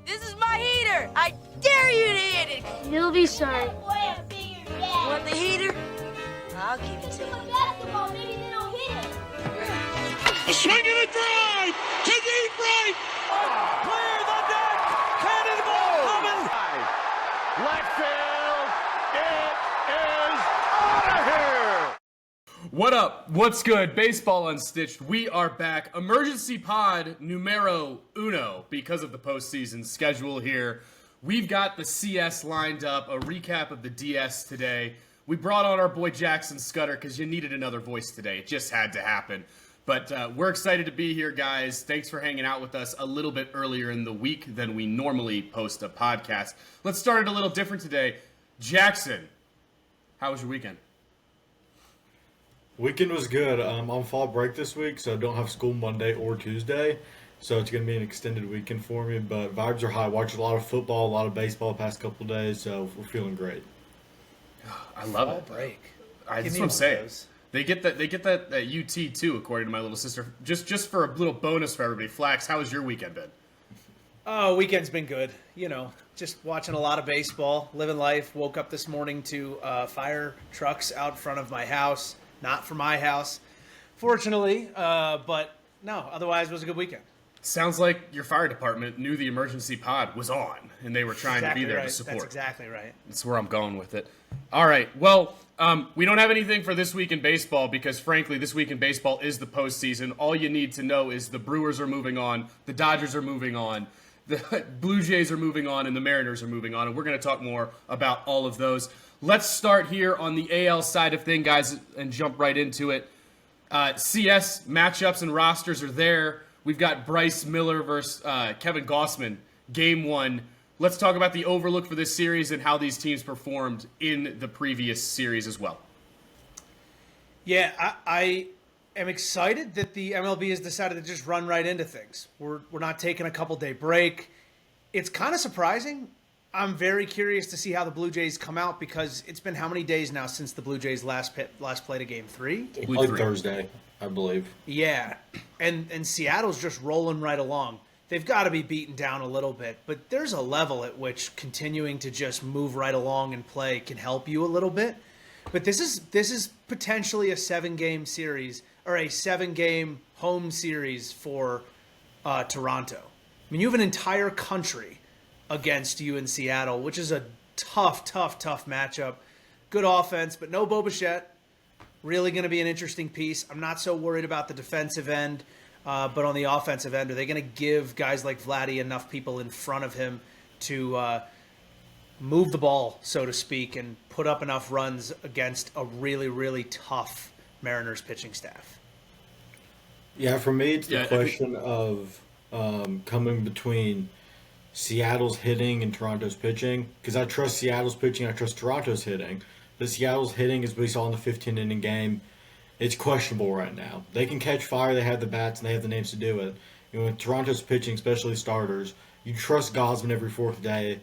This is my heater. I dare you to hit it. He'll be sorry. Want the heater? I'll give it to you. Basketball, maybe they don't hit it. A swing and a drive to deep right. Clear the deck. Cannonball coming. Left field. It is out of here. What up? What's good? Baseball Unstitched. We are back. Emergency pod numero uno because of the postseason schedule here. We've got the CS lined up, a recap of the DS today. We brought on our boy Jackson Scudder because you needed another voice today. It just had to happen. But we're excited to be here, guys. Thanks for hanging out with us a little bit earlier in the week than we normally post a podcast. Let's start it a little different today. Jackson, how was your weekend? Weekend was good. I'm on fall break this week, so I don't have school Monday or Tuesday. So it's going to be an extended weekend for me, but vibes are high. Watched a lot of football, a lot of baseball the past couple of days, so we're feeling great. I love Fall it. break. That's what I'm saying. They get that at UT too, according to my little sister. Just for a little bonus for everybody. Flax, how has your weekend been? Oh, weekend's been good. You know, just watching a lot of baseball, living life. Woke up this morning to fire trucks out front of my house. Not for my house, fortunately, but no, otherwise it was a good weekend. Sounds like your fire department knew the emergency pod was on, and they were trying to be there right. to support. That's exactly right. That's where I'm going with it. All right, well, we don't have anything for this week in baseball because, frankly, this week in baseball is the postseason. All you need to know is the Brewers are moving on, the Dodgers are moving on, the Blue Jays are moving on, and the Mariners are moving on, and we're going to talk more about all of those. Let's start here on the AL side of things, guys, and jump right into it. CS matchups and rosters are there. We've got Bryce Miller versus Kevin Gossman, Game 1. Let's talk about the overlook for this series and how these teams performed in the previous series as well. Yeah, I am excited that the MLB has decided to just run right into things. We're not taking a couple-day break. It's kind of surprising. I'm very curious to see how the Blue Jays come out because it's been how many days now since the Blue Jays last played a game 3? Like Thursday, I believe. Yeah, and Seattle's just rolling right along. They've got to be beaten down a little bit, but there's a level at which continuing to just move right along and play can help you a little bit. But this is potentially a 7-game series or a 7-game home series for Toronto. I mean, you have an entire country against you in Seattle, which is a tough matchup. Good offense, but no Bo Bichette. Really going to be an interesting piece. I'm not so worried about the defensive end, but on the offensive end, are they going to give guys like Vladdy enough people in front of him to move the ball, so to speak, and put up enough runs against a really, really tough Mariners pitching staff? Yeah, for me, it's the question of coming between Seattle's hitting and Toronto's pitching, because I trust Seattle's pitching, I trust Toronto's hitting. But Seattle's hitting, as we saw in the 15-inning game, it's questionable right now. They can catch fire, they have the bats, and they have the names to do it. You know, with Toronto's pitching, especially starters, you trust Gosman every fourth day.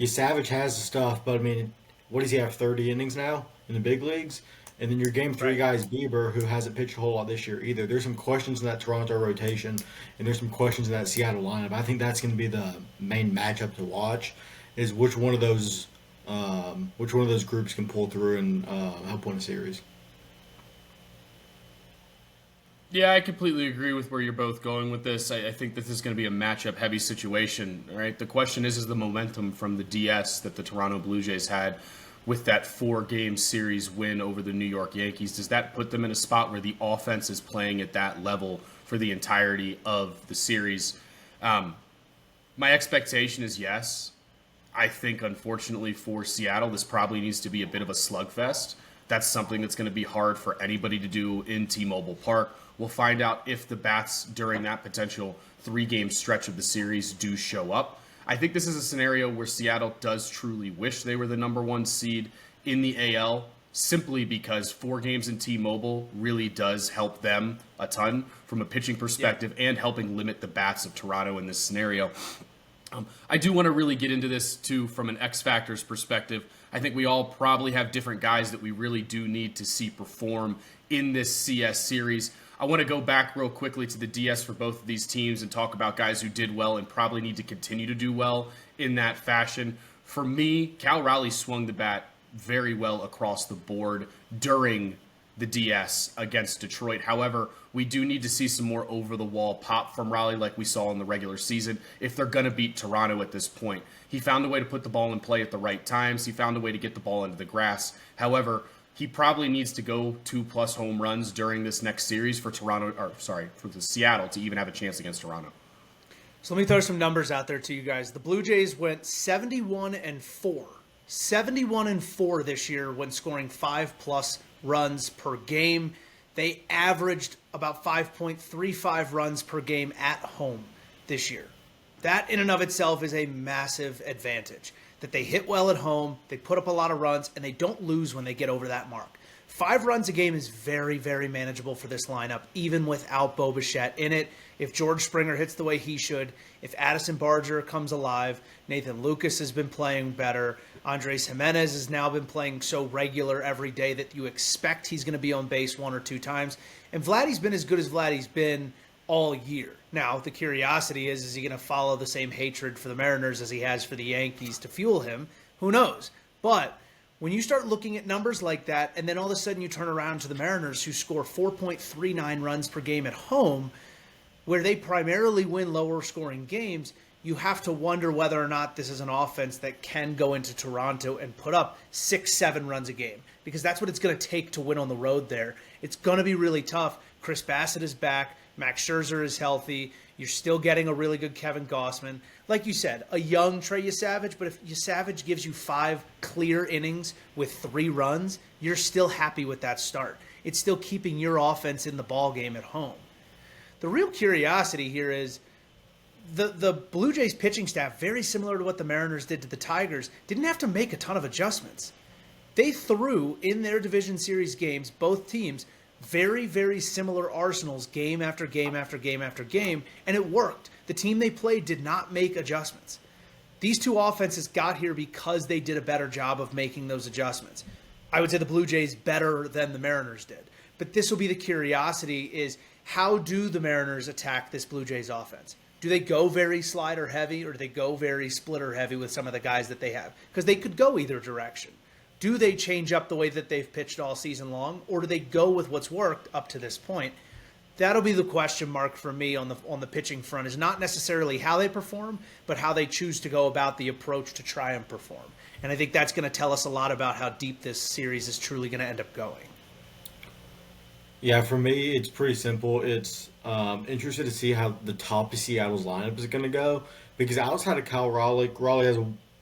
Savage has the stuff, but I mean, what does he have, 30 innings now in the big leagues? And then your Game 3 guy is Bieber, who hasn't pitched a whole lot this year either. There's some questions in that Toronto rotation, and there's some questions in that Seattle lineup. I think that's going to be the main matchup to watch, is which one of those groups can pull through and help win a series. Yeah, I completely agree with where you're both going with this. I think this is going to be a matchup-heavy situation, right? The question is the momentum from the DS that the Toronto Blue Jays had with that 4-game series win over the New York Yankees. Does that put them in a spot where the offense is playing at that level for the entirety of the series? My expectation is yes. I think, unfortunately, for Seattle, this probably needs to be a bit of a slugfest. That's something that's going to be hard for anybody to do in T-Mobile Park. We'll find out if the bats during that potential 3-game stretch of the series do show up. I think this is a scenario where Seattle does truly wish they were the number 1 seed in the AL, simply because 4 games in T-Mobile really does help them a ton from a pitching perspective and helping limit the bats of Toronto in this scenario. I do want to really get into this, too, from an X Factors perspective. I think we all probably have different guys that we really do need to see perform in this CS series. I want to go back real quickly to the DS for both of these teams and talk about guys who did well and probably need to continue to do well in that fashion. For me, Cal Raleigh swung the bat very well across the board during the DS against Detroit. However, we do need to see some more over-the-wall pop from Raleigh like we saw in the regular season if they're going to beat Toronto at this point. He found a way to put the ball in play at the right times. He found a way to get the ball into the grass. However, he probably needs to go 2+ home runs during this next series for for the Seattle to even have a chance against Toronto. So let me throw some numbers out there to you guys. The Blue Jays went 71-4. 71-4 this year when scoring 5+ runs per game. They averaged about 5.35 runs per game at home this year. That in and of itself is a massive advantage. That they hit well at home, they put up a lot of runs, and they don't lose when they get over that mark. 5 runs a game is very, very manageable for this lineup, even without Bo Bichette in it. If George Springer hits the way he should, if Addison Barger comes alive, Nathan Lucas has been playing better, Andres Jimenez has now been playing so regular every day that you expect he's going to be on base 1 or 2 times. And Vladdy's been as good as Vladdy's been all year. Now, the curiosity is he going to follow the same hatred for the Mariners as he has for the Yankees to fuel him? Who knows? But when you start looking at numbers like that, and then all of a sudden you turn around to the Mariners who score 4.39 runs per game at home, where they primarily win lower scoring games, you have to wonder whether or not this is an offense that can go into Toronto and put up 6-7 runs a game, because that's what it's going to take to win on the road there. It's going to be really tough. Chris Bassett is back. Max Scherzer is healthy. You're still getting a really good Kevin Gossman. Like you said, a young Trey Yesavage, but if Yesavage gives you 5 clear innings with 3 runs, you're still happy with that start. It's still keeping your offense in the ballgame at home. The real curiosity here is the Blue Jays pitching staff, very similar to what the Mariners did to the Tigers, didn't have to make a ton of adjustments. They threw in their division series games, both teams, very, very similar arsenals game after game after game after game, and it worked. The team they played did not make adjustments. These two offenses got here because they did a better job of making those adjustments. I would say the Blue Jays better than the Mariners did. But this will be the curiosity is, how do the Mariners attack this Blue Jays offense? Do they go very slider heavy, or do they go very splitter heavy with some of the guys that they have? Because they could go either direction. Do they change up the way that they've pitched all season long, or do they go with what's worked up to this point? That'll be the question mark for me on the pitching front, is not necessarily how they perform, but how they choose to go about the approach to try and perform. And I think that's going to tell us a lot about how deep this series is truly going to end up going. Yeah, for me, it's pretty simple. It's interested to see how the top of Seattle's lineup is going to go, because outside of Kyle Raleigh,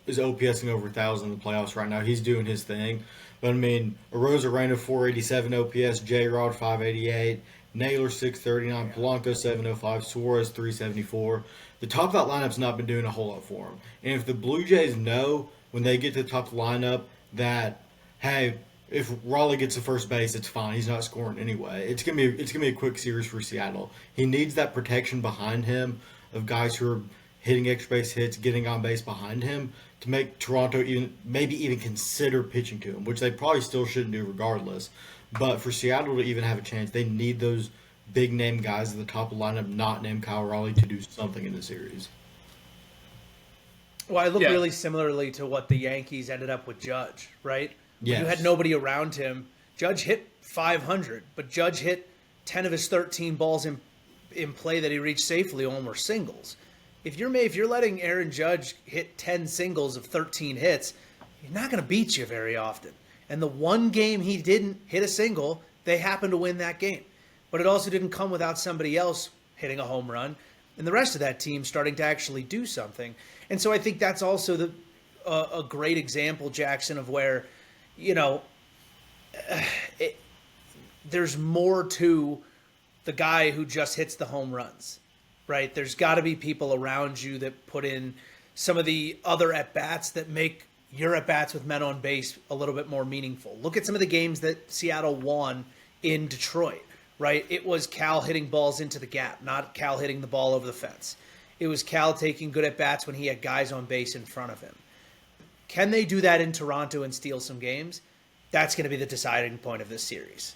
is OPSing over 1,000 in the playoffs right now. He's doing his thing. But, I mean, Arozarena 487 OPS, J-Rod 588, Naylor 639, Polanco 705, Suarez 374. The top of that lineup's not been doing a whole lot for him. And if the Blue Jays know when they get to the top of the lineup that, hey, if Raleigh gets to first base, it's fine. He's not scoring anyway. It's gonna be a quick series for Seattle. He needs that protection behind him of guys who are hitting extra base hits, getting on base behind him to make Toronto even consider pitching to him, which they probably still shouldn't do regardless. But for Seattle to even have a chance, they need those big name guys at the top of the lineup, not named Kyle Raleigh, to do something in the series. Well, I look really similarly to what the Yankees ended up with Judge, right? Yes. You had nobody around him. Judge hit 500, but Judge hit 10 of his 13 balls in play that he reached safely on were singles. If you're letting Aaron Judge hit 10 singles of 13 hits, he's not going to beat you very often. And the one game he didn't hit a single, they happened to win that game. But it also didn't come without somebody else hitting a home run and the rest of that team starting to actually do something. And so I think that's also a great example, Jackson, of where, there's more to the guy who just hits the home runs, right? There's got to be people around you that put in some of the other at-bats that make your at-bats with men on base a little bit more meaningful. Look at some of the games that Seattle won in Detroit, right? It was Cal hitting balls into the gap, not Cal hitting the ball over the fence. It was Cal taking good at-bats when he had guys on base in front of him. Can they do that in Toronto and steal some games? That's going to be the deciding point of this series.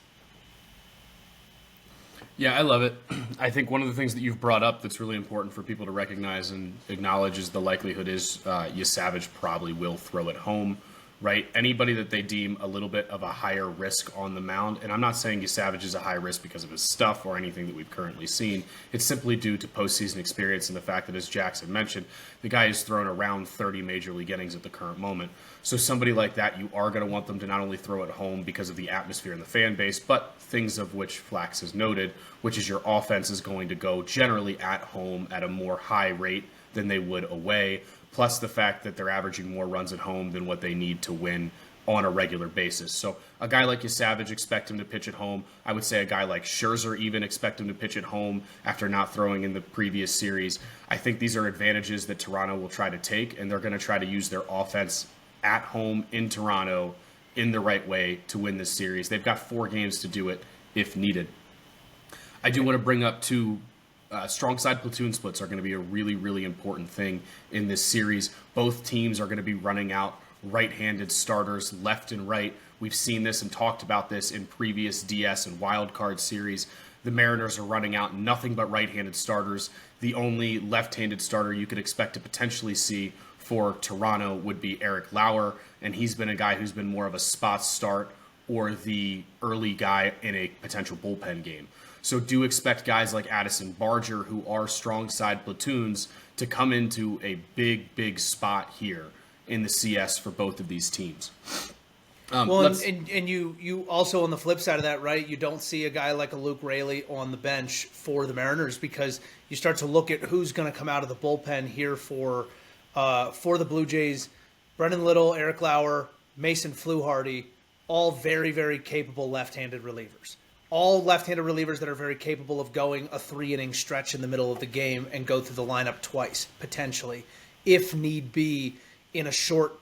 Yeah, I love it. I think one of the things that you've brought up that's really important for people to recognize and acknowledge is the likelihood is Savage probably will throw it home, right? Anybody that they deem a little bit of a higher risk on the mound, and I'm not saying Savage is a high risk because of his stuff or anything that we've currently seen. It's simply due to postseason experience and the fact that, as Jackson mentioned, the guy has thrown around 30 major league innings at the current moment. So somebody like that, you are going to want them to not only throw it home because of the atmosphere and the fan base, but things of which Flax has noted, which is your offense is going to go generally at home at a more high rate than they would away, plus the fact that they're averaging more runs at home than what they need to win on a regular basis. So a guy like Savage, expect him to pitch at home. I would say a guy like Scherzer even expect him to pitch at home after not throwing in the previous series. I think these are advantages that Toronto will try to take, and they're going to try to use their offense at home in Toronto in the right way to win this series. They've got 4 games to do it if needed. I do want to bring up two strong side platoon splits are going to be a really, really important thing in this series. Both teams are going to be running out right-handed starters left and right. We've seen this and talked about this in previous DS and wild card series. The Mariners are running out nothing but right-handed starters. The only left-handed starter you could expect to potentially see for Toronto would be Eric Lauer, and he's been a guy who's been more of a spot start or the early guy in a potential bullpen game. So do expect guys like Addison Barger, who are strong side platoons, to come into a big, big spot here in the CS for both of these teams. And you also, on the flip side of that, right, you don't see a guy like a Luke Raley on the bench for the Mariners because you start to look at who's going to come out of the bullpen here for the Blue Jays. Brendan Little, Eric Lauer, Mason Fluharty, all very, very capable left-handed relievers. All left-handed relievers that are very capable of going a 3-inning stretch in the middle of the game and go through the lineup twice, potentially, if need be, in a short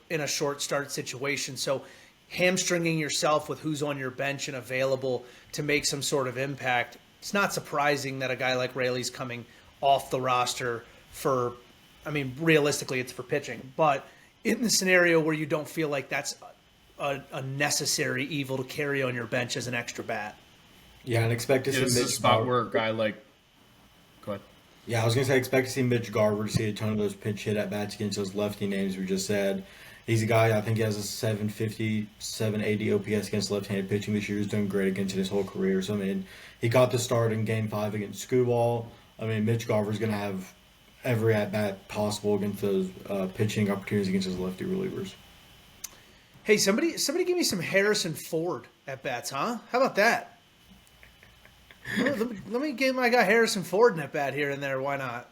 start situation. So hamstringing yourself with who's on your bench and available to make some sort of impact, it's not surprising that a guy like Raley's coming off the roster for, I mean, realistically it's for pitching, but in the scenario where you don't feel like that's a necessary evil to carry on your bench as an extra bat. Yeah, and expect to see This is a spot where a guy like... Go ahead. Yeah, I was going to say expect to see Mitch Garver, to see a ton of those pinch hit at-bats against those lefty names we just said. He's a guy, I think he has a 750, 780 OPS against left-handed pitching this year. He's doing great against it his whole career. So, I mean, he got the start in Game 5 against Skubal. I mean, Mitch Garver's going to have every at-bat possible against those pitching opportunities against his lefty relievers. Hey, somebody give me some Harrison Ford at-bats, huh? How about that? Let me give my guy Harrison Ford an at-bat here and there. Why not?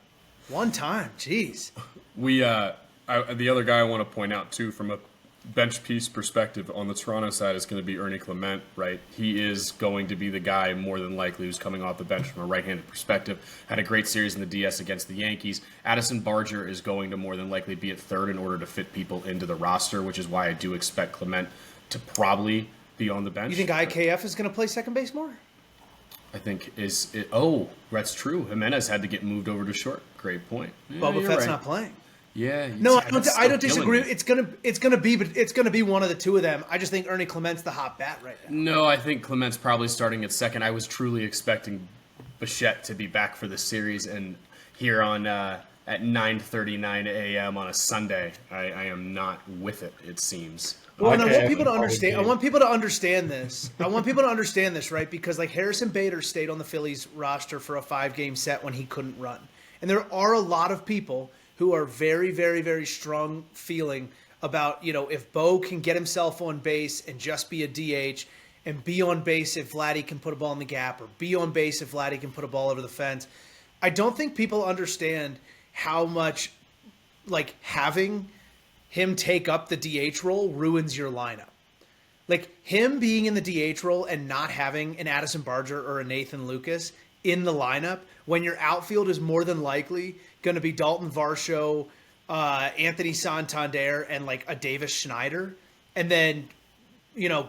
One time. Jeez. The other guy I want to point out, too, from a bench piece perspective on the Toronto side is going to be Ernie Clement, right? He is going to be the guy more than likely who's coming off the bench from a right-handed perspective. Had a great series in the DS against the Yankees. Addison Barger is going to more than likely be at third in order to fit people into the roster, which is why I do expect Clement to probably be on the bench. You think IKF is going to play second base more? I think that's true. Jimenez had to get moved over to short. Great point. Yeah, Boba Fett's right. not playing. Yeah. No, I don't disagree. It's gonna be one of the two of them. I just think Ernie Clement's the hot bat right now. No, I think Clement's probably starting at second. I was truly expecting Bichette to be back for the series, and here on at 9:39 a.m. on a Sunday, I am not with it. It seems. Well, and I want people to understand. I want people to understand this, right? Because like Harrison Bader stayed on the Phillies roster for a 5-game set when he couldn't run, and there are a lot of people who are very, very, very strong feeling about, if Bo can get himself on base and just be a DH and be on base if Vladdy can put a ball in the gap or be on base if Vladdy can put a ball over the fence. I don't think people understand how much like having him take up the DH role ruins your lineup. Like him being in the DH role and not having an Addison Barger or a Nathan Lucas in the lineup when your outfield is more than likely going to be Dalton Varsho, Anthony Santander, and like a Davis Schneider. And then,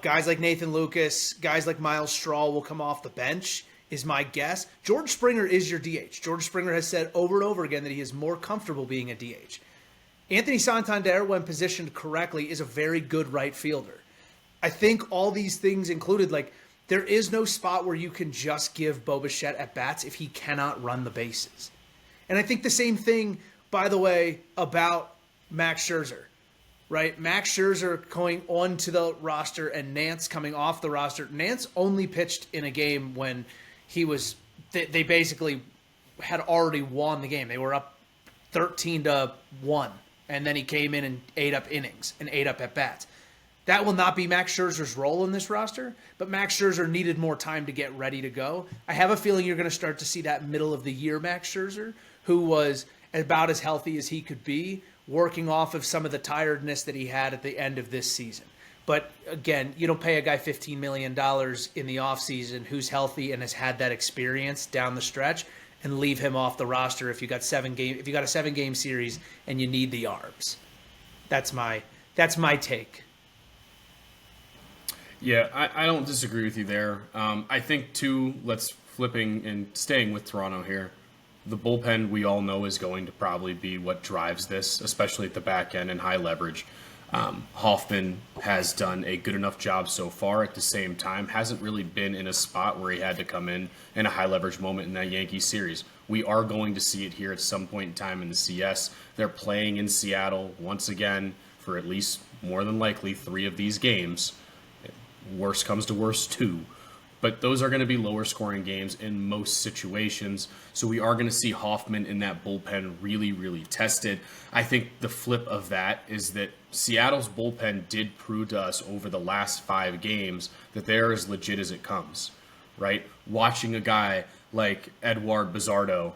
guys like Nathan Lucas, guys like Miles Straw will come off the bench is my guess. George Springer is your DH. George Springer has said over and over again that he is more comfortable being a DH. Anthony Santander, when positioned correctly, is a very good right fielder. I think all these things included, like There is no spot where you can just give Bo Bichette at bats if he cannot run the bases. And I think the same thing, by the way, about Max Scherzer, right? Max Scherzer going onto the roster and Nance coming off the roster. Nance only pitched in a game when they basically had already won the game. They were up 13-1, and then he came in and ate up innings and ate up at bats. That will not be Max Scherzer's role in this roster, but Max Scherzer needed more time to get ready to go. I have a feeling you're going to start to see that middle of the year Max Scherzer, who was about as healthy as he could be, working off of some of the tiredness that he had at the end of this season. But again, you don't pay a guy $15 million in the offseason who's healthy and has had that experience down the stretch and leave him off the roster if you got a 7-game series and you need the arms. That's my take. Yeah, I don't disagree with you there. I think, too, flipping and staying with Toronto here, the bullpen we all know is going to probably be what drives this, especially at the back end and high leverage. Hoffman has done a good enough job so far. At the same time, hasn't really been in a spot where he had to come in a high leverage moment in that Yankees series. We are going to see it here at some point in time in the CS. They're playing in Seattle once again for at least more than likely 3 of these games. Worst comes to worst, 2. But those are going to be lower scoring games in most situations. So we are going to see Hoffman in that bullpen really, really tested. I think the flip of that is that Seattle's bullpen did prove to us over the last 5 games that they're as legit as it comes, right? Watching a guy like Eduard Bizardo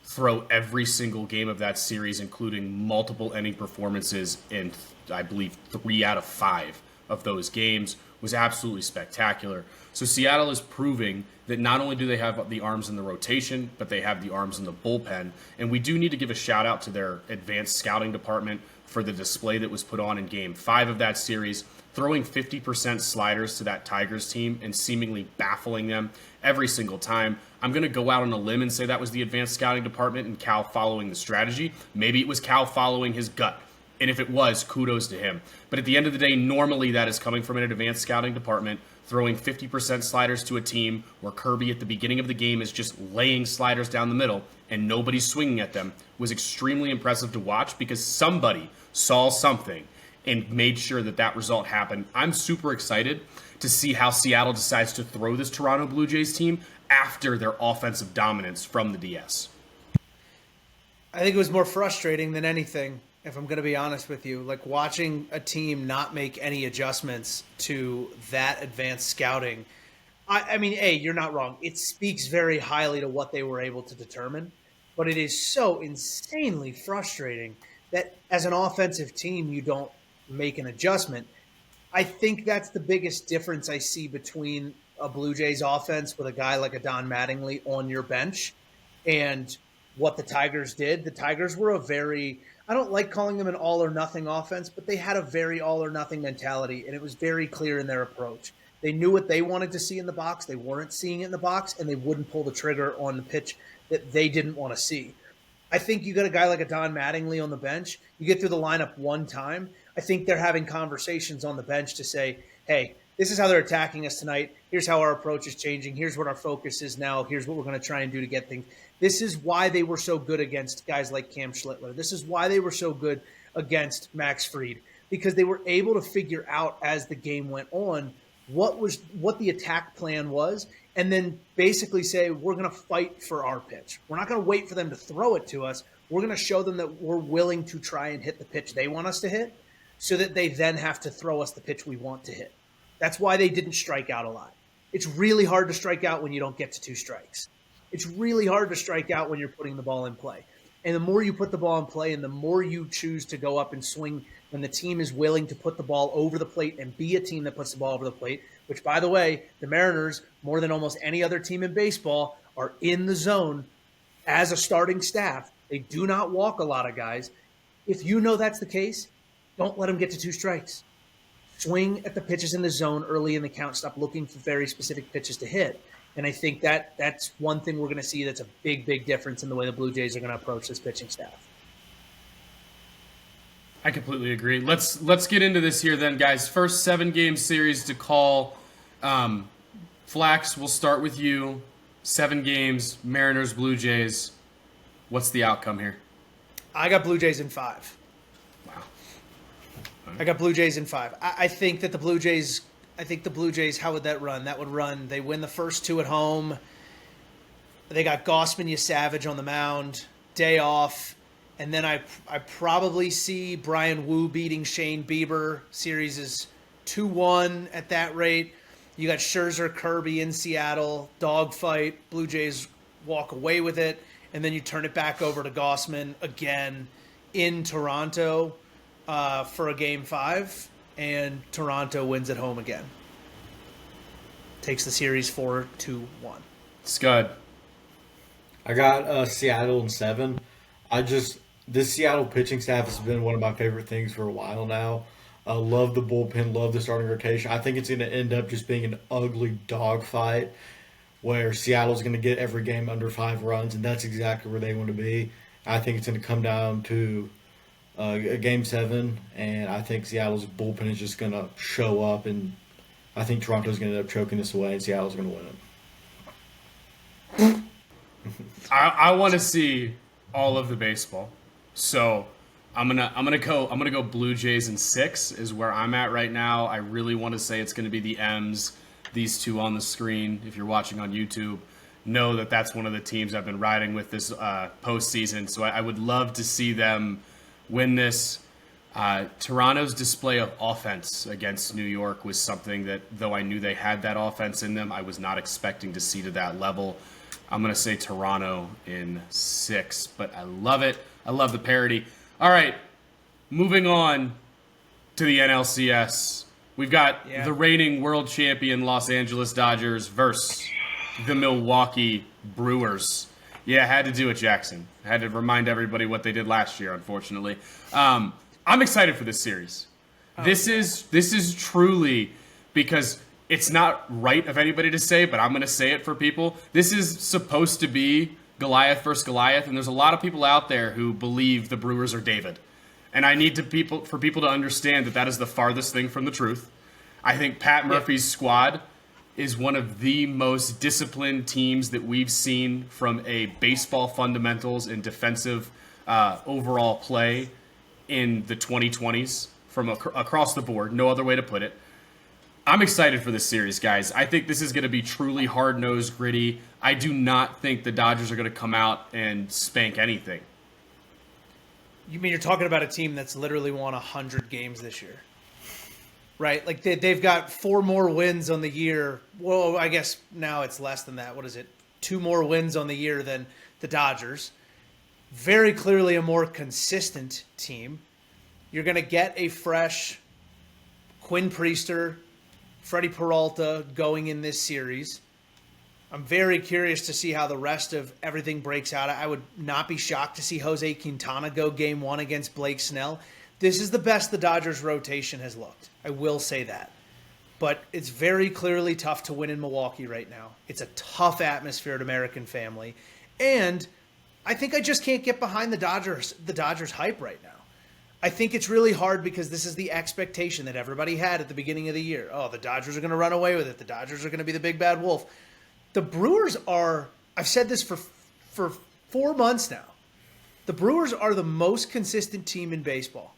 throw every single game of that series, including multiple inning performances in, I believe, 3 out of 5 of those games, was absolutely spectacular. So Seattle is proving that not only do they have the arms in the rotation, but they have the arms in the bullpen. And we do need to give a shout out to their advanced scouting department for the display that was put on in Game 5 of that series, throwing 50% sliders to that Tigers team and seemingly baffling them every single time. I'm going to go out on a limb and say that was the advanced scouting department and Cal following the strategy. Maybe it was Cal following his gut. And if it was, kudos to him. But at the end of the day, normally that is coming from an advanced scouting department, throwing 50% sliders to a team where Kirby at the beginning of the game is just laying sliders down the middle and nobody's swinging at them, was extremely impressive to watch because somebody saw something and made sure that that result happened. I'm super excited to see how Seattle decides to throw this Toronto Blue Jays team after their offensive dominance from the DS. I think it was more frustrating than anything, if I'm going to be honest with you, like watching a team not make any adjustments to that advanced scouting. I mean, you're not wrong. It speaks very highly to what they were able to determine, but it is so insanely frustrating that as an offensive team, you don't make an adjustment. I think that's the biggest difference I see between a Blue Jays offense with a guy like a Don Mattingly on your bench and what the Tigers did. The Tigers were I don't like calling them an all-or-nothing offense, but they had a very all-or-nothing mentality, and it was very clear in their approach. They knew what they wanted to see in the box. They weren't seeing it in the box, and they wouldn't pull the trigger on the pitch that they didn't want to see. I think you got a guy like a Don Mattingly on the bench. You get through the lineup one time. I think they're having conversations on the bench to say, hey, this is how they're attacking us tonight. Here's how our approach is changing. Here's what our focus is now. Here's what we're going to try and do to get things. This is why they were so good against guys like Cam Schlittler. This is why they were so good against Max Fried, because they were able to figure out as the game went on what the attack plan was, and then basically say, we're going to fight for our pitch. We're not going to wait for them to throw it to us. We're going to show them that we're willing to try and hit the pitch they want us to hit so that they then have to throw us the pitch we want to hit. That's why they didn't strike out a lot. It's really hard to strike out when you don't get to 2 strikes. It's really hard to strike out when you're putting the ball in play. And the more you put the ball in play and the more you choose to go up and swing when the team is willing to put the ball over the plate and be a team that puts the ball over the plate, which, by the way, the Mariners, more than almost any other team in baseball, are in the zone as a starting staff. They do not walk a lot of guys. If you know that's the case, don't let them get to 2 strikes. Swing at the pitches in the zone early in the count. Stop looking for very specific pitches to hit. And I think that's one thing we're going to see that's a big, big difference in the way the Blue Jays are going to approach this pitching staff. I completely agree. Let's get into this here then, guys. First 7-game series to call Flax, we'll start with you. 7 games, Mariners, Blue Jays. What's the outcome here? I got Blue Jays in 5. Wow. I got Blue Jays in 5. I think that the Blue Jays, how would that run? That would run, they win the first 2 at home. They got Gausman, Savage on the mound, day off. And then I probably see Brian Wu beating Shane Bieber. Series is 2-1 at that rate. You got Scherzer, Kirby in Seattle, dogfight. Blue Jays walk away with it. And then you turn it back over to Gausman again in Toronto for a Game 5. And Toronto wins at home again. Takes the series 4-1. Scud. I got Seattle in 7. This Seattle pitching staff has been one of my favorite things for a while now. Love the bullpen, love the starting rotation. I think it's going to end up just being an ugly dogfight where Seattle's going to get every game under 5 runs, and that's exactly where they want to be. I think it's going to come down to a Game 7, and I think Seattle's bullpen is just going to show up, and I think Toronto's going to end up choking this away, and Seattle's going to win it. I want to see all of the baseball. So I'm gonna go Blue Jays in 6 is where I'm at right now. I really want to say it's going to be the M's. These 2 on the screen, if you're watching on YouTube, know that that's one of the teams I've been riding with this postseason. So I would love to see them win this. Toronto's display of offense against New York was something that, though I knew they had that offense in them, I was not expecting to see to that level. I'm going to say Toronto in 6, but I love it. I love the parody. All right, moving on to the NLCS. We've got the reigning world champion Los Angeles Dodgers versus the Milwaukee Brewers. Yeah, I had to do it, Jackson. I had to remind everybody what they did last year, unfortunately. I'm excited for this series. This is truly, because it's not right of anybody to say, but I'm going to say it for people. This is supposed to be Goliath versus Goliath, and there's a lot of people out there who believe the Brewers are David. And I need for people to understand that is the farthest thing from the truth. I think Pat Murphy's squad is one of the most disciplined teams that we've seen from a baseball fundamentals and defensive overall play in the 2020s from across the board. No other way to put it. I'm excited for this series, guys. I think this is going to be truly hard-nosed, gritty. I do not think the Dodgers are going to come out and spank anything. You mean you're talking about a team that's literally won 100 games this year? Right? Like they've got 4 more wins on the year. Well, I guess now it's less than that. What is it? 2 more wins on the year than the Dodgers. Very clearly a more consistent team. You're going to get a fresh Quinn Priester, Freddie Peralta going in this series. I'm very curious to see how the rest of everything breaks out. I would not be shocked to see Jose Quintana go Game 1 against Blake Snell. This is the best the Dodgers rotation has looked. I will say that. But it's very clearly tough to win in Milwaukee right now. It's a tough atmosphere at American Family. And I think I just can't get behind the Dodgers hype right now. I think it's really hard because this is the expectation that everybody had at the beginning of the year. Oh, the Dodgers are going to run away with it. The Dodgers are going to be the big bad wolf. The Brewers are, I've said this for 4 months now. The Brewers are the most consistent team in baseball.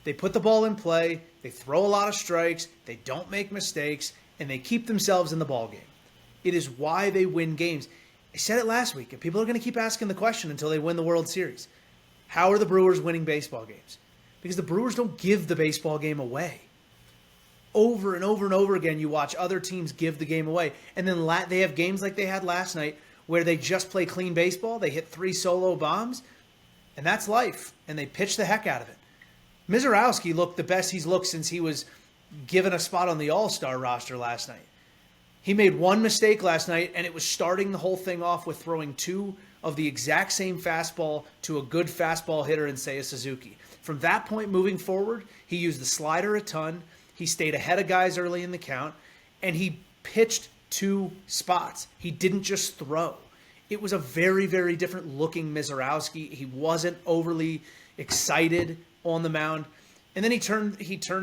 They put the ball in play, they throw a lot of strikes, they don't make mistakes, and they keep themselves in the ball game. It is why they win games. I said it last week, and people are going to keep asking the question until they win the World Series. How are the Brewers winning baseball games? Because the Brewers don't give the baseball game away. Over and over and over again, you watch other teams give the game away. And then they have games like they had last night where they just play clean baseball. They hit 3 solo bombs, and that's life. And they pitch the heck out of it. Mizorowski looked the best he's looked since he was given a spot on the All-Star roster last night. He made 1 mistake last night, and it was starting the whole thing off with throwing 2 of the exact same fastball to a good fastball hitter in Seiya Suzuki. From that point moving forward, he used the slider a ton. He stayed ahead of guys early in the count, and he pitched 2 spots. He didn't just throw. It was a very, very different looking Mizorowski. He wasn't overly excited on the mound. And then he turned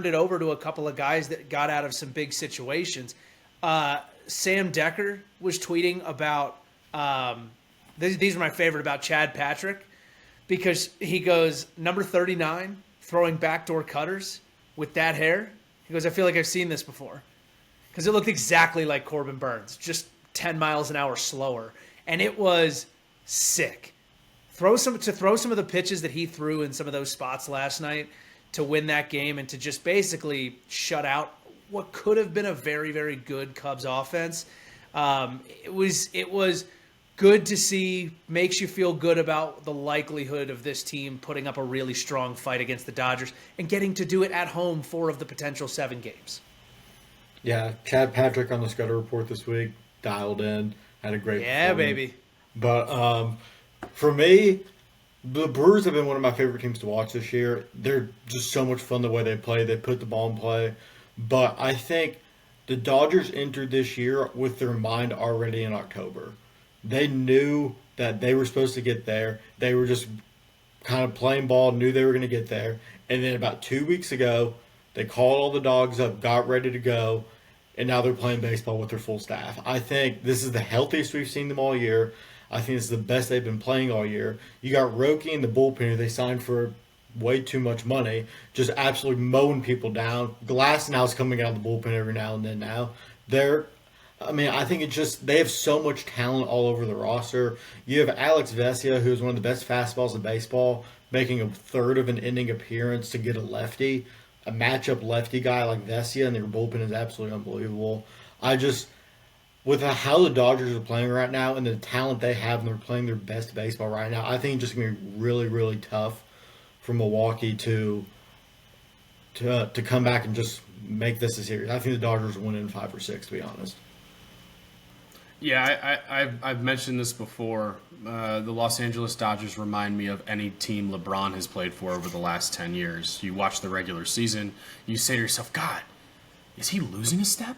it over to a couple of guys that got out of some big situations. Sam Decker was tweeting about these are my favorite about Chad Patrick, because he goes, number 39, throwing backdoor cutters with that hair. He goes, I feel like I've seen this before. Because it looked exactly like Corbin Burns, just 10 miles an hour slower. And it was sick. Throw some of the pitches that he threw in some of those spots last night to win that game and to just basically shut out what could have been a very, very good Cubs offense. It was good to see, makes you feel good about the likelihood of this team putting up a really strong fight against the Dodgers and getting to do it at home 4 of the potential 7 games. Yeah, Chad Patrick on the Scudder Report this week, dialed in, had a great Yeah, baby. But for me, the Brewers have been one of my favorite teams to watch this year. They're just so much fun the way they play. They put the ball in play. But I think the Dodgers entered this year with their mind already in October. They knew that they were supposed to get there. They were just kind of playing ball, knew they were going to get there. And then about 2 weeks ago, they called all the dogs up, got ready to go, and now they're playing baseball with their full staff. I think this is the healthiest we've seen them all year. I think this is the best they've been playing all year. You got Roki in the bullpen, who they signed for way too much money, just absolutely mowing people down. Glass now's coming out of the bullpen every now and then now. I think it's just they have so much talent all over the roster. You have Alex Vesia, who's one of the best fastballs in baseball, making a third of an inning appearance to get a lefty. A matchup lefty guy like Vesia, and their bullpen is absolutely unbelievable. With how the Dodgers are playing right now and the talent they have, and they're playing their best baseball right now, I think it's just going to be really, really tough for Milwaukee to come back and just make this a series. I think the Dodgers will win in 5 or 6, to be honest. Yeah, I've mentioned this before. The Los Angeles Dodgers remind me of any team LeBron has played for over the last 10 years. You watch the regular season, you say to yourself, God, is he losing a step?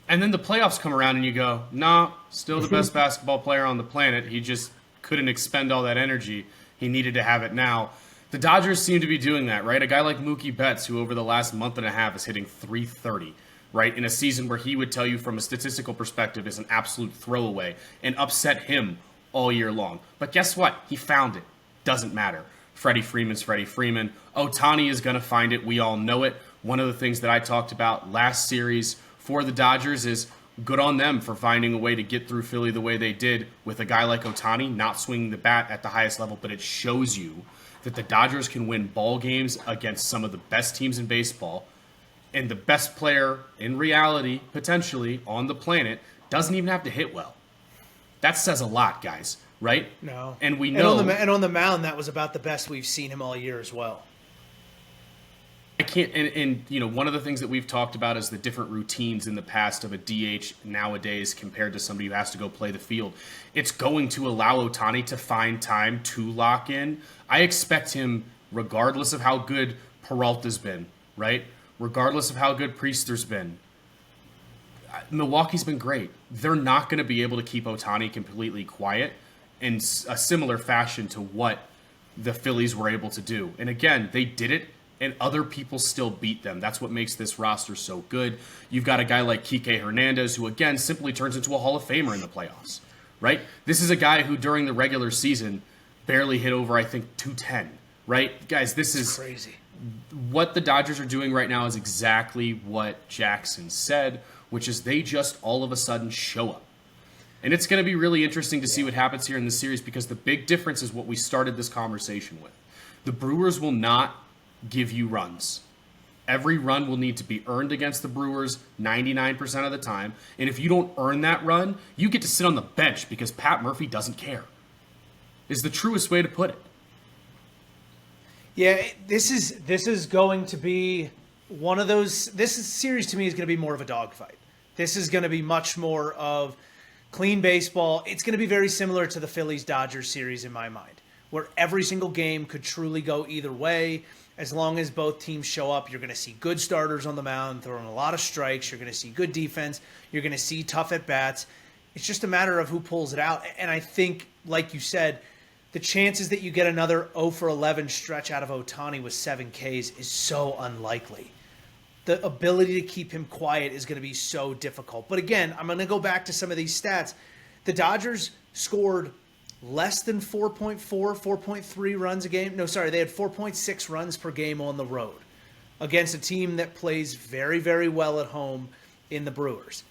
And then the playoffs come around and you go, nah, still the best basketball player on the planet. He just couldn't expend all that energy. He needed to have it now. The Dodgers seem to be doing that, right? A guy like Mookie Betts, who over the last month and a half is hitting .330, right, in a season where he would tell you from a statistical perspective is an absolute throwaway and upset him all year long. But guess what? He found it. Doesn't matter. Freddie Freeman's Freddie Freeman. Ohtani is going to find it. We all know it. One of the things that I talked about last series for the Dodgers is good on them for finding a way to get through Philly the way they did with a guy like Ohtani not swinging the bat at the highest level, but it shows you that the Dodgers can win ball games against some of the best teams in baseball, and the best player in reality, potentially, on the planet doesn't even have to hit well. That says a lot, guys, right? No. And we know... And on the mound, that was about the best we've seen him all year as well. I can't, and you know, one of the things that we've talked about is the different routines in the past of a DH nowadays compared to somebody who has to go play the field. It's going to allow Ohtani to find time to lock in. I expect him, regardless of how good Peralta's been, right? Regardless of how good Priester's been. Milwaukee's been great. They're not going to be able to keep Ohtani completely quiet in a similar fashion to what the Phillies were able to do. And again, they did it, and other people still beat them. That's what makes this roster so good. You've got a guy like Kike Hernandez, who, again, simply turns into a Hall of Famer in the playoffs, right? This is a guy who, during the regular season, barely hit over, I think, 210, right? Guys, this is crazy. What the Dodgers are doing right now is exactly what Jackson said, which is they just all of a sudden show up. And it's going to be really interesting to see what happens here in this series, because the big difference is what we started this conversation with. The Brewers will not give you runs. Every run will need to be earned against the Brewers 99% of the time. And if you don't earn that run, you get to sit on the bench because Pat Murphy doesn't care. Is the truest way to put it. Yeah, this is going to be one of those. Series to me is going to be more of a dogfight. This is going to be much more of clean baseball. It's going to be very similar to the Phillies-Dodgers series in my mind, where every single game could truly go either way. As long as both teams show up, you're going to see good starters on the mound, throwing a lot of strikes. You're going to see good defense. You're going to see tough at-bats. It's just a matter of who pulls it out. And I think, like you said, the chances that you get another 0 for 11 stretch out of Ohtani with 7 Ks is so unlikely. the ability to keep him quiet is going to be so difficult. But again, I'm going to go back to some of these stats. The Dodgers scored less than 4.3 runs a game. No, sorry, they had 4.6 runs per game on the road against a team that plays very, very well at home in the Brewers.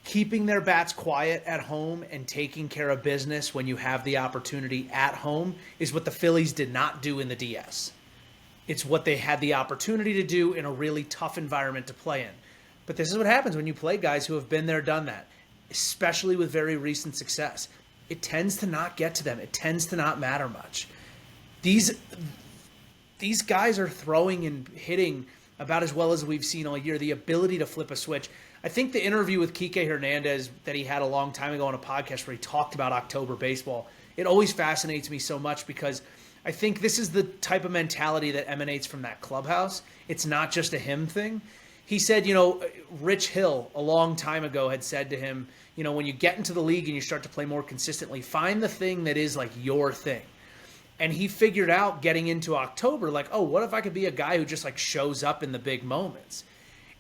Keeping their bats quiet at home and taking care of business when you have the opportunity at home is what the Phillies did not do in the DS. It's what they had the opportunity to do in a really tough environment to play in. But this is what happens when you play guys who have been there, done that, especially with very recent success. It tends to not get to them. It tends to not matter much. These guys are throwing and hitting about as well as we've seen all year. The ability to flip a switch. I think the interview with Kike Hernandez that he had a long time ago on a podcast where he talked about October baseball, it always fascinates me so much because I think this is the type of mentality that emanates from that clubhouse. It's not just a him thing. He said, Rich Hill a long time ago had said to him, when you get into the league and you start to play more consistently, find the thing that is like your thing. And he figured out getting into October, like, oh, what if I could be a guy who just like shows up in the big moments?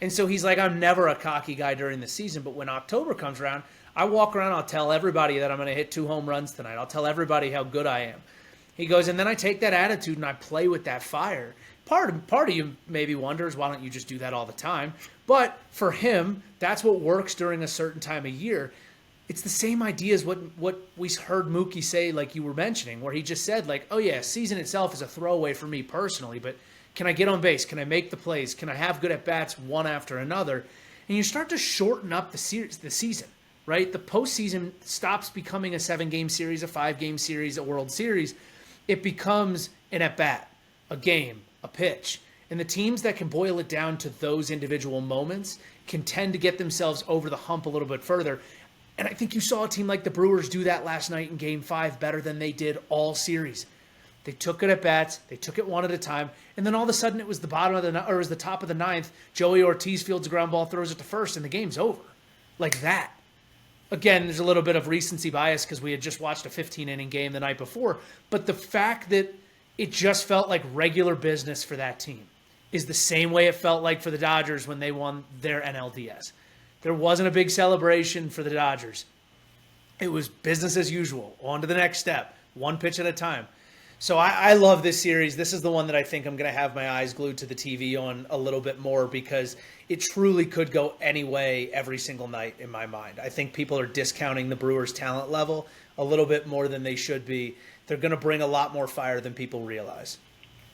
And so he's like, I'm never a cocky guy during the season, but when October comes around, I walk around, I'll tell everybody that I'm going to hit 2 home runs tonight. I'll tell everybody how good I am. He goes, and then I take that attitude and I play with that fire. Part of you maybe wonders, why don't you just do that all the time? But for him, that's what works during a certain time of year. It's the same idea as what we heard Mookie say, like you were mentioning, where he just said, like, oh yeah, season itself is a throwaway for me personally, but can I get on base? Can I make the plays? Can I have good at-bats one after another? And you start to shorten up the season, right? The postseason stops becoming a 7-game series, a 5-game series, a World Series. It becomes an at-bat, a game, a pitch. And the teams that can boil it down to those individual moments can tend to get themselves over the hump a little bit further. And I think you saw a team like the Brewers do that last night in Game 5 better than they did all series. They took it at bats, they took it one at a time, and then all of a sudden it was the top of the ninth. Joey Ortiz fields a ground ball, throws it to first, and the game's over. Like that. Again, there's a little bit of recency bias because we had just watched a 15-inning game the night before, but the fact that it just felt like regular business for that team is the same way it felt like for the Dodgers when they won their NLDS. There wasn't a big celebration for the Dodgers. It was business as usual, on to the next step, one pitch at a time. So I love this series. This is the one that I think I'm going to have my eyes glued to the TV on a little bit more because it truly could go any way every single night in my mind. I think people are discounting the Brewers' talent level a little bit more than they should be. They're going to bring a lot more fire than people realize.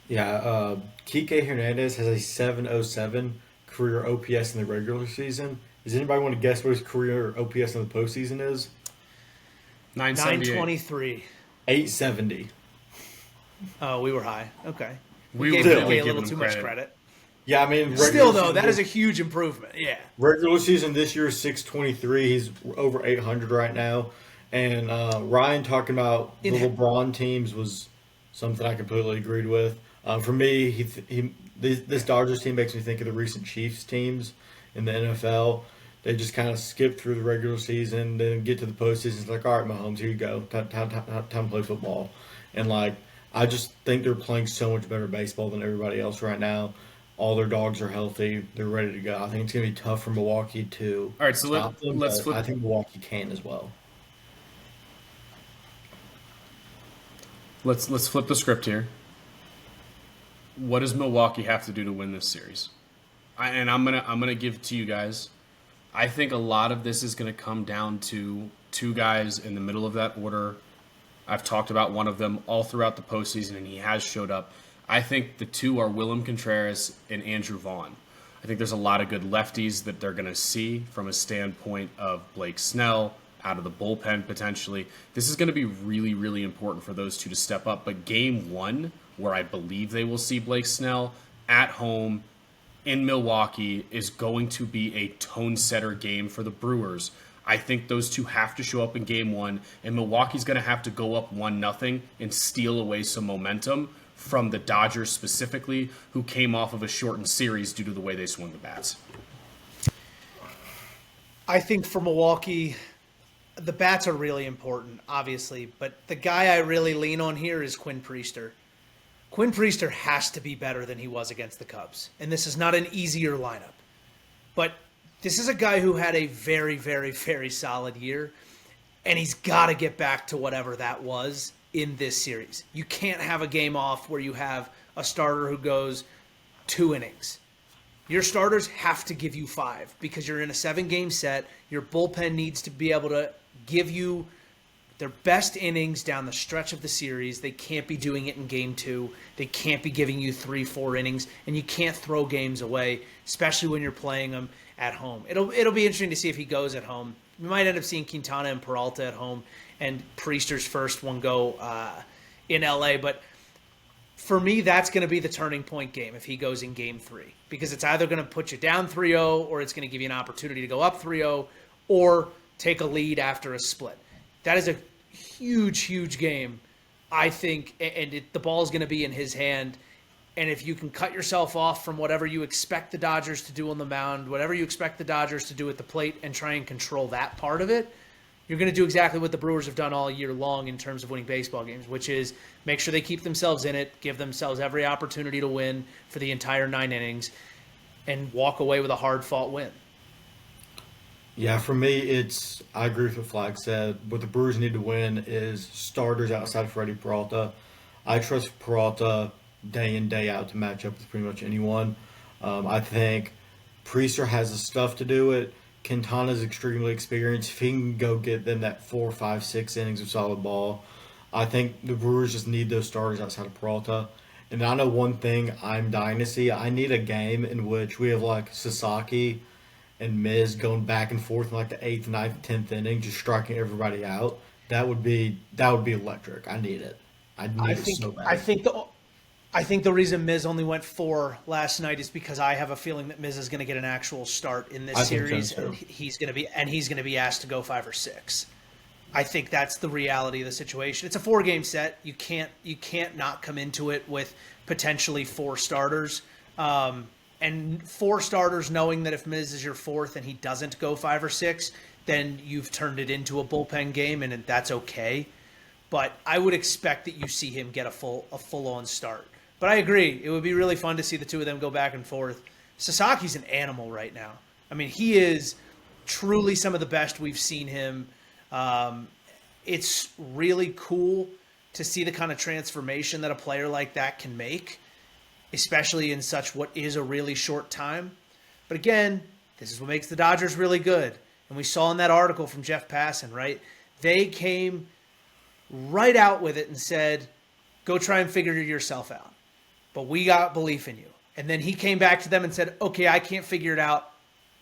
Yeah, Kike Hernandez has a 707 career OPS in the regular season. Does anybody want to guess what his career OPS in the postseason is? 923. 870. Oh, we were high. Okay. We gave were Kike really a little giving too him much credit. credit. Yeah, I mean, Still, though, that is a huge improvement. Yeah. Regular season this year is 623. He's over 800 right now. And Ryan talking about the LeBron teams was something I completely agreed with. For me, this Dodgers team makes me think of the recent Chiefs teams in the NFL. They just kind of skip through the regular season, then get to the postseason. It's like, all right, Mahomes, here you go. Time to play football. And, like, I just think they're playing so much better baseball than everybody else right now. All their dogs are healthy. They're ready to go. I think it's going to be tough for Milwaukee to all right, so stop them. Let's flip. I think Milwaukee can as well. Let's flip the script here. What does Milwaukee have to do to win this series? I'm gonna give it to you guys. I think a lot of this is going to come down to 2 guys in the middle of that order. I've talked about one of them all throughout the postseason, and he has showed up. I think the 2 are Willem Contreras and Andrew Vaughn. I think there's a lot of good lefties that they're going to see from a standpoint of Blake Snell, out of the bullpen potentially. This is going to be really, really important for those 2 to step up. But game 1, where I believe they will see Blake Snell at home in Milwaukee, is going to be a tone-setter game for the Brewers. I think those 2 have to show up in game 1, and Milwaukee's going to have to go up 1-0 and steal away some momentum from the Dodgers specifically, who came off of a shortened series due to the way they swung the bats. I think for Milwaukee, the bats are really important, obviously, but the guy I really lean on here is Quinn Priester. Quinn Priester has to be better than he was against the Cubs. And this is not an easier lineup. But this is a guy who had a very, very, very solid year. And he's got to get back to whatever that was in this series. You can't have a game off where you have a starter who goes 2 innings. Your starters have to give you 5 because you're in a 7-game set. Your bullpen needs to be able to give you their best innings down the stretch of the series. They can't be doing it in game 2. They can't be giving you 3-4 innings, and you can't throw games away, especially when you're playing them at home. It'll be interesting to see if he goes at home. We might end up seeing Quintana and Peralta at home and Priester's first one go in LA, but for me, that's going to be the turning point game if he goes in game 3, because it's either going to put you down 3-0 or it's going to give you an opportunity to go up 3-0 or take a lead after a split. That is a huge, huge game, I think, and the ball is going to be in his hand. And if you can cut yourself off from whatever you expect the Dodgers to do on the mound, whatever you expect the Dodgers to do at the plate, and try and control that part of it, you're going to do exactly what the Brewers have done all year long in terms of winning baseball games, which is make sure they keep themselves in it, give themselves every opportunity to win for the entire 9 innings, and walk away with a hard-fought win. Yeah, for me, I agree with what Flag said. What the Brewers need to win is starters outside of Freddie Peralta. I trust Peralta day in, day out to match up with pretty much anyone. I think Priester has the stuff to do it. Quintana's extremely experienced. If he can go get them that 4, 5, 6 innings of solid ball, I think the Brewers just need those starters outside of Peralta. And I know one thing I'm dying to see. I need a game in which we have like Sasaki and Miz going back and forth in like the 8th, 9th, 10th inning, just striking everybody out. That would be electric. I need it. I need it so bad. I think the reason Miz only went 4 last night is because I have a feeling that Miz is going to get an actual start in this series, and he's going to be asked to go 5 or 6. I think that's the reality of the situation. It's a 4-game set. You can't not come into it with potentially 4 starters, and 4 starters knowing that if Miz is your 4th and he doesn't go 5 or 6, then you've turned it into a bullpen game, and that's okay. But I would expect that you see him get a full-on start. But I agree. It would be really fun to see the two of them go back and forth. Sasaki's an animal right now. I mean, he is truly some of the best we've seen him. It's really cool to see the kind of transformation that a player like that can make, especially in such what is a really short time. But again, this is what makes the Dodgers really good. And we saw in that article from Jeff Passan, right? They came right out with it and said, go try and figure yourself out. But we got belief in you. And then he came back to them and said, okay, I can't figure it out.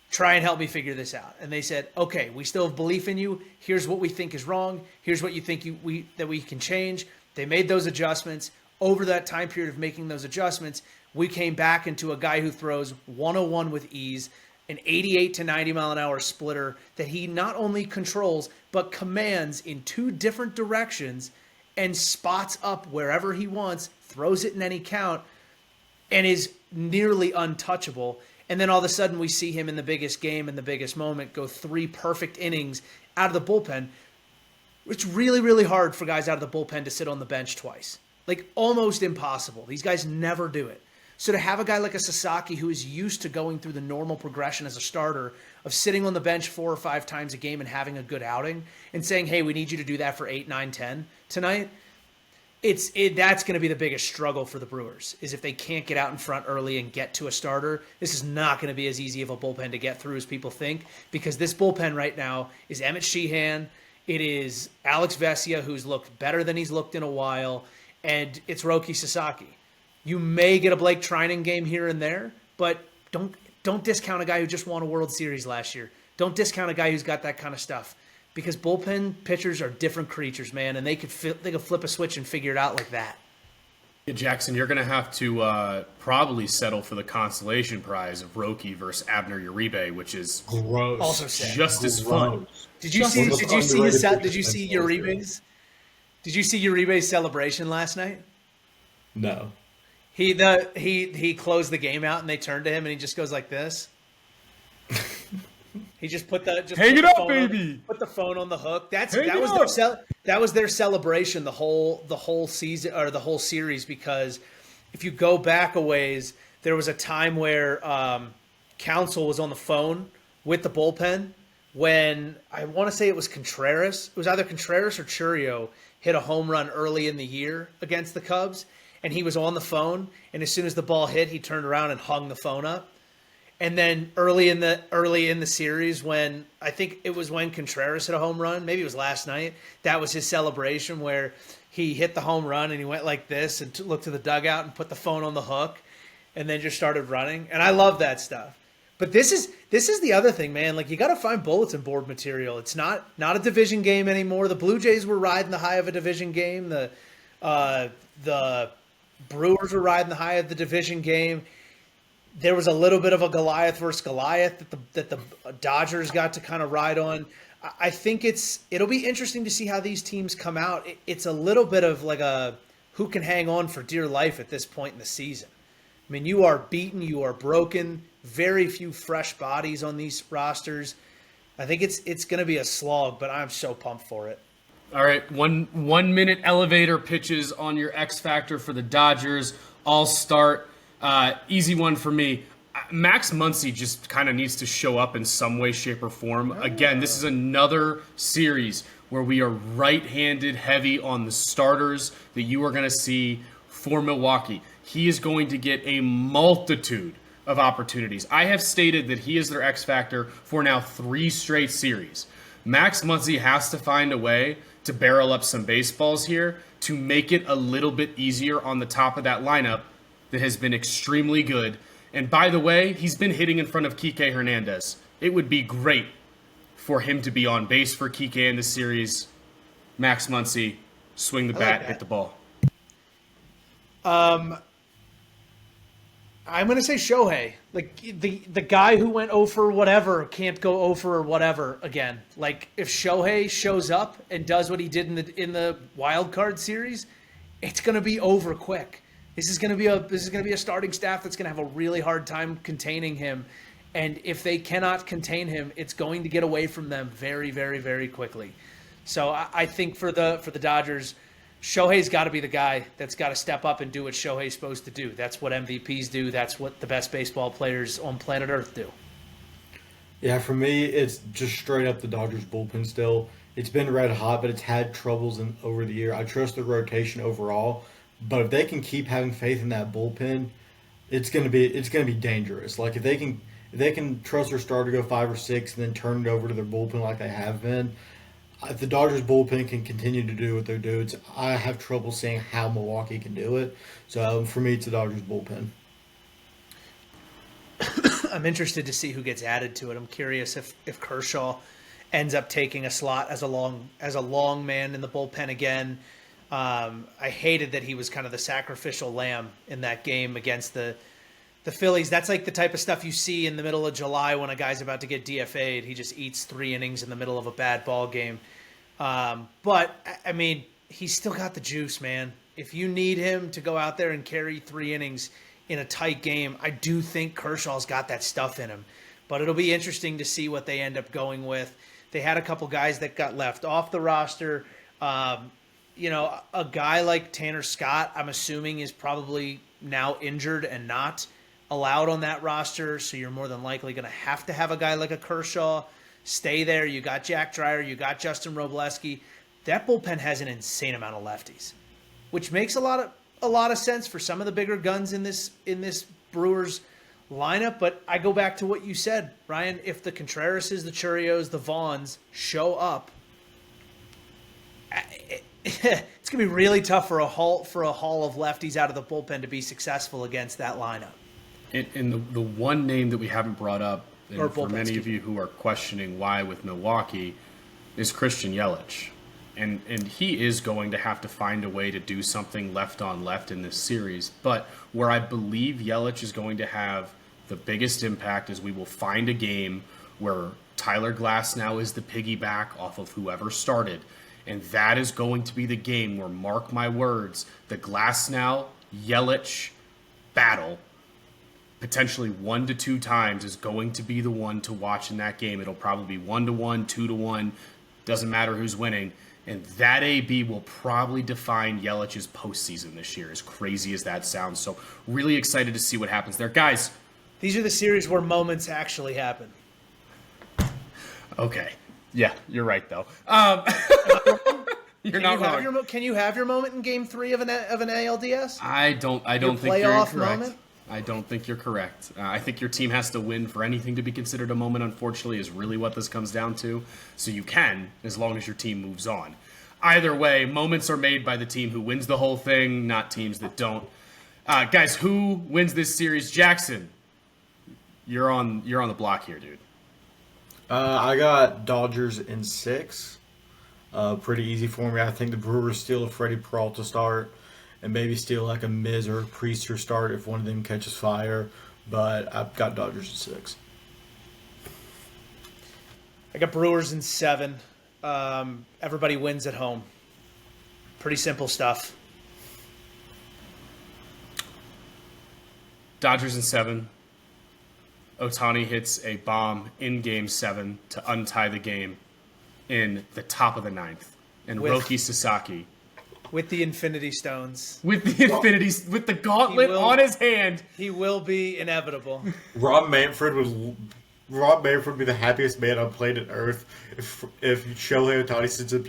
Try and help me figure this out. And they said, okay, we still have belief in you. Here's what we think is wrong. Here's what you think that we can change. They made those adjustments. Over that time period of making those adjustments, we came back into a guy who throws 101 with ease, an 88 to 90 mile an hour splitter that he not only controls, but commands in 2 different directions and spots up wherever he wants, throws it in any count, and is nearly untouchable. And then all of a sudden we see him in the biggest game, in the biggest moment, go 3 perfect innings out of the bullpen. It's really, really hard for guys out of the bullpen to sit on the bench twice. Like, almost impossible. These guys never do it. So to have a guy like a Sasaki who is used to going through the normal progression as a starter of sitting on the bench 4 or 5 times a game and having a good outing and saying, hey, we need you to do that for 8, 9, 10 tonight, that's going to be the biggest struggle for the Brewers, is if they can't get out in front early and get to a starter. This is not going to be as easy of a bullpen to get through as people think, because this bullpen right now is Emmett Sheehan, it is Alex Vesia, who's looked better than he's looked in a while, and it's Roki Sasaki. You may get a Blake Trinan game here and there, but don't discount a guy who just won a World Series last year. Don't discount a guy who's got that kind of stuff, because bullpen pitchers are different creatures, man, and they could flip a switch and figure it out like that. Yeah, Jackson, you're going to have to probably settle for the consolation prize of Roki versus Abner Uribe, which is gross. Also sick. Just as fun. Did you see Uribe's celebration last night? No. He closed the game out and they turned to him and he just goes like this. He just put the hang it up, baby. Put the phone on the hook. That was their celebration the whole season or the whole series, because if you go back a ways, there was a time where Counsell was on the phone with the bullpen when I want to say it was Contreras. It was either Contreras or Churio hit a home run early in the year against the Cubs, and he was on the phone. And as soon as the ball hit, he turned around and hung the phone up. And then early in the series, when I think it was when Contreras hit a home run, maybe it was last night, that was his celebration where he hit the home run and he went like this and looked to the dugout and put the phone on the hook and then just started running. And I love that stuff. But this is the other thing, man. Like, you got to find bulletin board material. It's not a division game anymore. The Blue Jays were riding the high of a division game. The Brewers were riding the high of the division game. There was a little bit of a Goliath versus Goliath that the Dodgers got to kind of ride on. I think it'll be interesting to see how these teams come out. It's a little bit of like a who can hang on for dear life at this point in the season. I mean, you are beaten, you are broken, very few fresh bodies on these rosters. I think it's going to be a slog, but I'm so pumped for it. All right, 1 minute elevator pitches on your X Factor for the Dodgers. I'll start. Easy one for me. Max Muncy just kind of needs to show up in some way, shape, or form. Again, this is another series where we are right-handed heavy on the starters that you are going to see for Milwaukee. He is going to get a multitude of opportunities. I have stated that he is their X factor for now 3 straight series. Max Muncy has to find a way to barrel up some baseballs here to make it a little bit easier on the top of that lineup that has been extremely good. And by the way, he's been hitting in front of Kike Hernandez. It would be great for him to be on base for Kike in the series. Max Muncy, swing the bat, hit the ball. I'm going to say Shohei. Like, the guy who went 0 for whatever can't go 0 for whatever again. Like, if Shohei shows up and does what he did in the wild card series, it's going to be over quick. This is going to be a starting staff that's going to have a really hard time containing him. And if they cannot contain him, it's going to get away from them very, very, very quickly. So I think for the Dodgers, Shohei's got to be the guy that's got to step up and do what Shohei's supposed to do. That's what MVPs do. That's what the best baseball players on planet Earth do. Yeah, for me, it's just straight up the Dodgers bullpen still. It's been red hot, but it's had troubles over the year. I trust the rotation overall, but if they can keep having faith in that bullpen, it's gonna be dangerous. Like if they can trust their starter to go 5 or 6 and then turn it over to their bullpen like they have been. If the Dodgers bullpen can continue to do what they do, I have trouble seeing how Milwaukee can do it. So for me, it's the Dodgers bullpen. I'm interested to see who gets added to it. I'm curious if Kershaw ends up taking a slot as a long man in the bullpen again. I hated that he was kind of the sacrificial lamb in that game against the Phillies. That's like the type of stuff you see in the middle of July when a guy's about to get DFA'd. He just eats 3 innings in the middle of a bad ball game. But, I mean, he's still got the juice, man. If you need him to go out there and carry 3 innings in a tight game, I do think Kershaw's got that stuff in him. But it'll be interesting to see what they end up going with. They had a couple guys that got left off the roster. A guy like Tanner Scott, I'm assuming, is probably now injured and not allowed on that roster, so you're more than likely going to have a guy like a Kershaw stay there. You got Jack Dreyer, you got Justin Robleski. That bullpen has an insane amount of lefties, which makes a lot of sense for some of the bigger guns in this Brewers lineup. But I go back to what you said, Ryan. If the Contrerases, the Churios, the Vaughns show up, it's going to be really tough for a haul of lefties out of the bullpen to be successful against that lineup. And the one name that we haven't brought up, and for many of you who are questioning why with Milwaukee, is Christian Yelich. And he is going to have to find a way to do something left on left in this series. But where I believe Yelich is going to have the biggest impact is we will find a game where Tyler Glasnow is the piggyback off of whoever started. And that is going to be the game where, mark my words, the Glasnow-Yelich battle potentially 1 to 2 times is going to be the one to watch in that game. It'll probably be 1-1, 2-1, doesn't matter who's winning. And that AB will probably define Yelich's postseason this year, as crazy as that sounds. So really excited to see what happens there. Guys. These are the series where moments actually happen. Okay. Yeah, you're right, though. You're not wrong. Can you have your moment in Game 3 of an ALDS? I don't think you're playoff correct. moment? I don't think you're correct. I think your team has to win for anything to be considered a moment, unfortunately, is really what this comes down to. So you can, as long as your team moves on. Either way, moments are made by the team who wins the whole thing, not teams that don't. Guys, who wins this series? Jackson, you're on the block here, dude. I got Dodgers in 6. Pretty easy for me. I think the Brewers steal a Freddie Peralta start and maybe steal like a Miz or a Priester start if one of them catches fire. But I've got Dodgers in 6. I got Brewers in 7. Everybody wins at home. Pretty simple stuff. Dodgers in 7. Ohtani hits a bomb in Game 7 to untie the game in the top of the 9th. And Roki Sasaki. With the Infinity Stones. With the gauntlet on his hand. He will be inevitable. Rob Manfred would be the happiest man on planet Earth if Shohei Ohtani sends him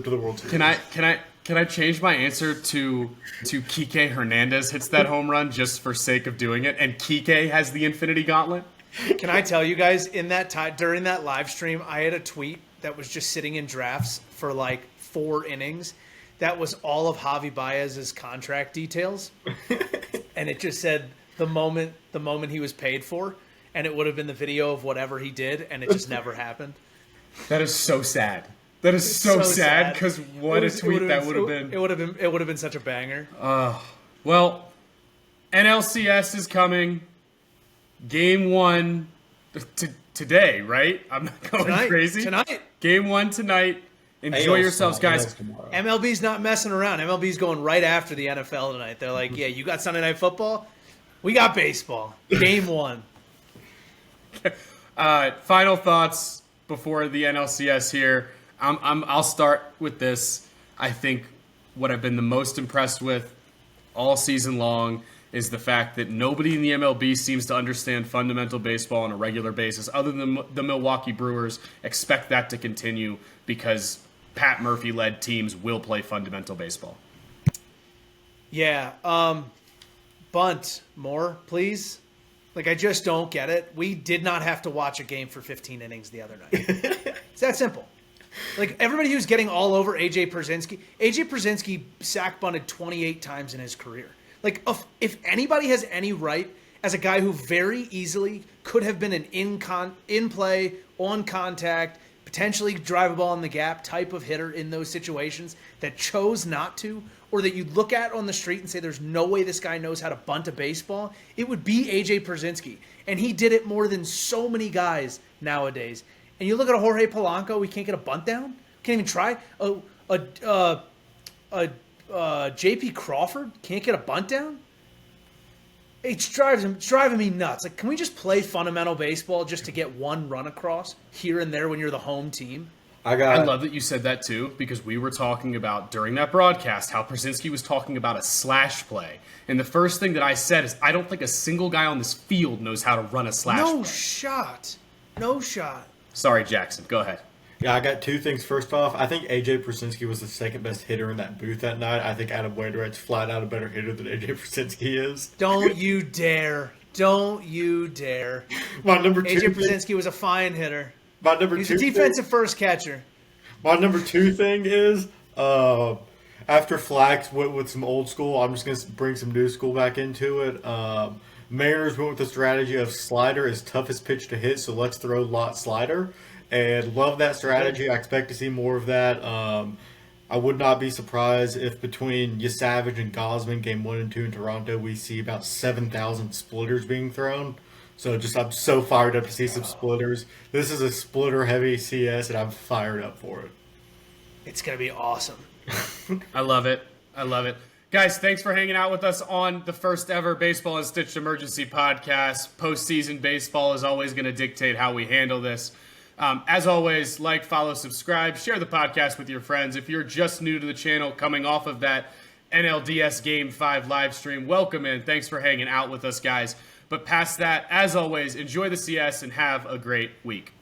to the World Series. Can I change my answer to Kike Hernandez hits that home run just for sake of doing it, and Kike has the Infinity Gauntlet? Can I tell you guys, in that time during that live stream, I had a tweet that was just sitting in drafts for like 4 innings. That was all of Javi Baez's contract details, and it just said the moment he was paid for. And it would have been the video of whatever he did, and it just never happened. That is so sad. That is so sad because what a tweet that would have been. It would have been such a banger. Well, NLCS is coming. Game 1 today, right? I'm not going crazy. Tonight. Game 1 tonight. Enjoy yourselves, guys. MLB's not messing around. MLB's going right after the NFL tonight. They're like, yeah, you got Sunday Night Football? We got baseball. Game 1. Final thoughts before the NLCS here. I'll start with this. I think what I've been the most impressed with all season long is the fact that nobody in the MLB seems to understand fundamental baseball on a regular basis, other than the Milwaukee Brewers. Expect that to continue because Pat Murphy-led teams will play fundamental baseball. Yeah. Bunt more, please. Like, I just don't get it. We did not have to watch a game for 15 innings the other night. It's that simple. Like, everybody who's getting all over A.J. Pierzynski sack bunted 28 times in his career. Like, if anybody has any right, as a guy who very easily could have been an in-play, on-contact, potentially drive a ball in the gap type of hitter in those situations that chose not to, or that you look at on the street and say there's no way this guy knows how to bunt a baseball, it would be A.J. Pierzynski. And he did it more than so many guys nowadays. And you look at a Jorge Polanco, he can't get a bunt down? Can't even try? J.P. Crawford can't get a bunt down? It's driving me nuts. Like, can we just play fundamental baseball just to get one run across here and there when you're the home team? I love that you said that too, because we were talking about during that broadcast how Pierzynski was talking about a slash play. And the first thing that I said is, I don't think a single guy on this field knows how to run a slash play. No shot. Sorry, Jackson. Go ahead. Yeah, I got 2 things. First off, I think A.J. Pierzynski was the second best hitter in that booth that night. I think Adam Wainwright's flat out a better hitter than A.J. Pierzynski is. Don't you dare. Don't you dare. My number 2 A.J. Pierzynski was a fine hitter. He's a defensive first catcher. My number 2 thing is, after Flax went with some old school, I'm just going to bring some new school back into it. Mariners went with the strategy of slider is toughest pitch to hit, so let's throw lot slider. And love that strategy. I expect to see more of that. I would not be surprised if between Yasavage and Gosman, game 1 and 2 in Toronto, we see about 7,000 splitters being thrown. So I'm so fired up to see some splitters. This is a splitter-heavy CS, and I'm fired up for it. It's going to be awesome. I love it. Guys, thanks for hanging out with us on the first ever Baseball and Stitched Emergency podcast. Postseason baseball is always going to dictate how we handle this. As always, like, follow, subscribe, share the podcast with your friends. If you're just new to the channel, coming off of that NLDS Game 5 live stream, welcome in. Thanks for hanging out with us, guys. But past that, as always, enjoy the CS and have a great week.